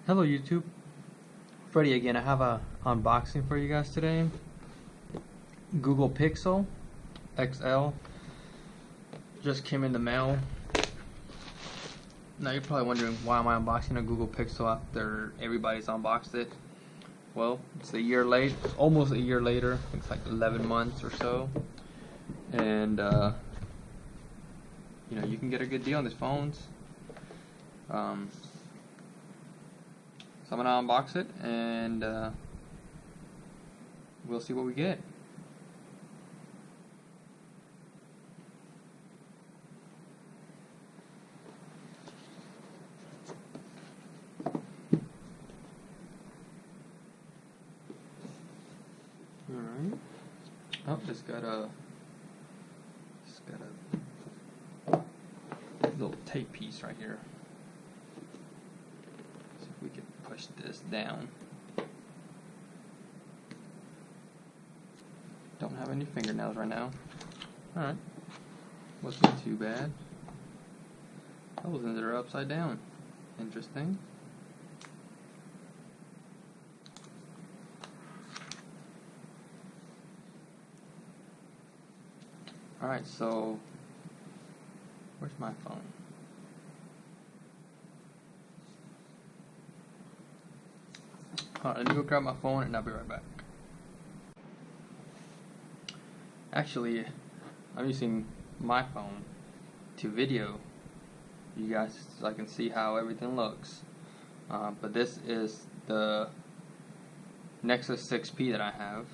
Hello YouTube, Freddy again. I have a unboxing for you guys today. Google Pixel XL just came in the mail. Now you're probably wondering, why am I unboxing a Google Pixel after everybody's unboxed it? Well, it's a year late, almost a year later. It's like 11 months or so, and you know, you can get a good deal on these phones. So I'm gonna unbox it and we'll see what we get. Alright. Oh, it's got a little tape piece right here. See if we can push this down. Don't have any fingernails right now. Alright. Wasn't too bad. Those ends are upside down. Interesting. Alright, so where's my phone? Alright, let me go grab my phone and I'll be right back. Actually, I'm using my phone to video you guys so I can see how everything looks. But this is the Nexus 6P that I have.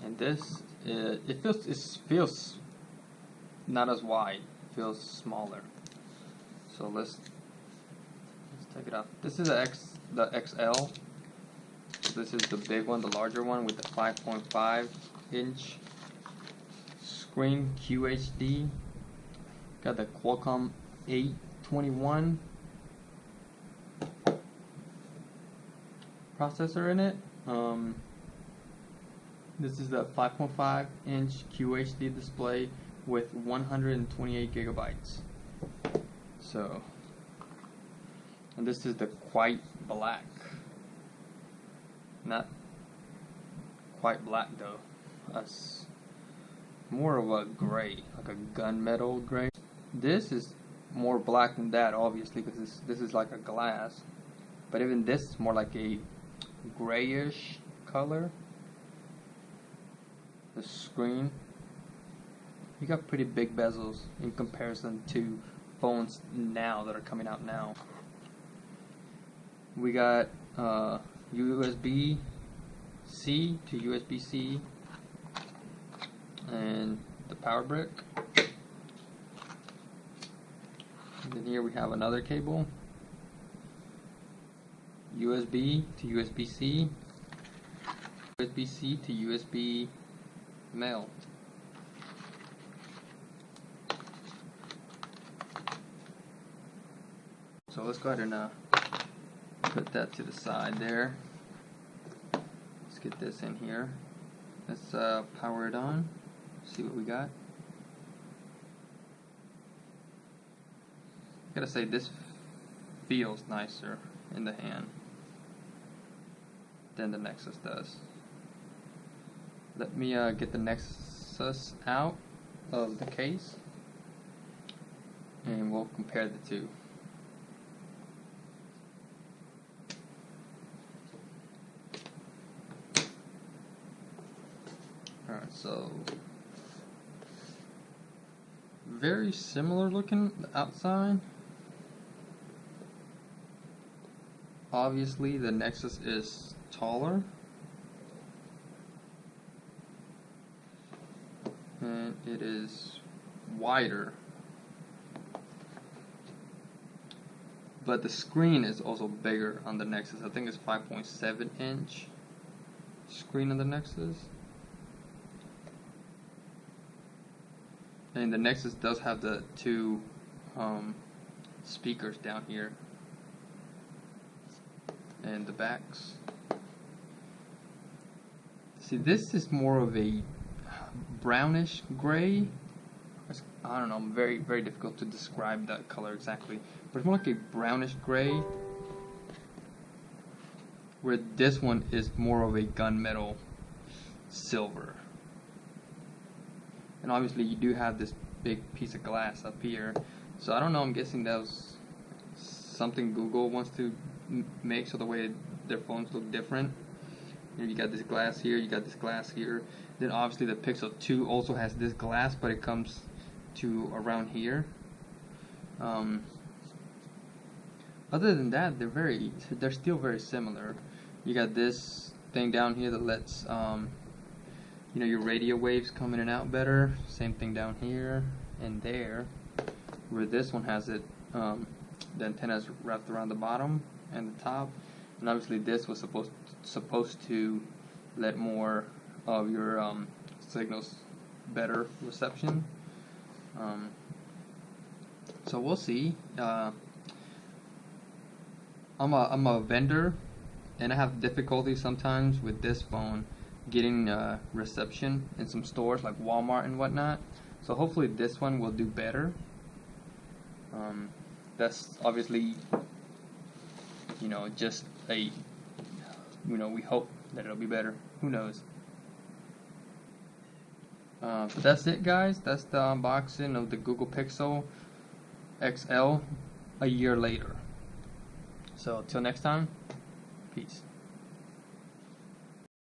And this it feels not as wide, it feels smaller. So let's take it out. This is the XL. So this is the big one, the larger one with the 5.5 inch screen, QHD. Got the Qualcomm 821 processor in it. This is the 5.5 inch QHD display with 128 gigabytes. So, and this is the quite black. Not quite black though. That's more of a gray, like a gunmetal gray. This is more black than that, obviously, because this is like a glass. But even this is more like a grayish color. The screen, you got pretty big bezels in comparison to phones now that are coming out now. We got USB-C to USB-C and the power brick. And then here we have another cable, USB to USB-C, USB-C to USB male. So let's go ahead and put that to the side there. Let's get this in here. Let's power it on. See what we got. Gotta say, this feels nicer in the hand than the Nexus does. Let me get the Nexus out of the case and we'll compare the two. Alright, so very similar looking outside. Obviously the Nexus is taller and it is wider, but the screen is also bigger on the Nexus. I think it's 5.7 inch screen on the Nexus, and the Nexus does have the two speakers down here and the backs. See, this is more of a brownish gray. I don't know, very difficult to describe that color exactly, but it's more like a brownish gray, where this one is more of a gunmetal silver. And obviously you do have this big piece of glass up here, so I don't know, I'm guessing that was something Google wants to make so the way their phones look different. You got this glass here, you got this glass here, then obviously the Pixel 2 also has this glass, but it comes to around here. Other than that, they're still very similar. You got this thing down here that lets you know, your radio waves come in and out better. Same thing down here and there, where this one has it, the antenna's wrapped around the bottom and the top, and obviously this was supposed to let more of your signals better reception. So we'll see. I'm a vendor, and I have difficulty sometimes with this phone getting reception in some stores like Walmart and whatnot. So hopefully this one will do better. That's obviously, you know, just a, you know, we hope that it'll be better. Who knows? But that's it, guys. That's the unboxing of the Google Pixel XL a year later. So till next time, peace.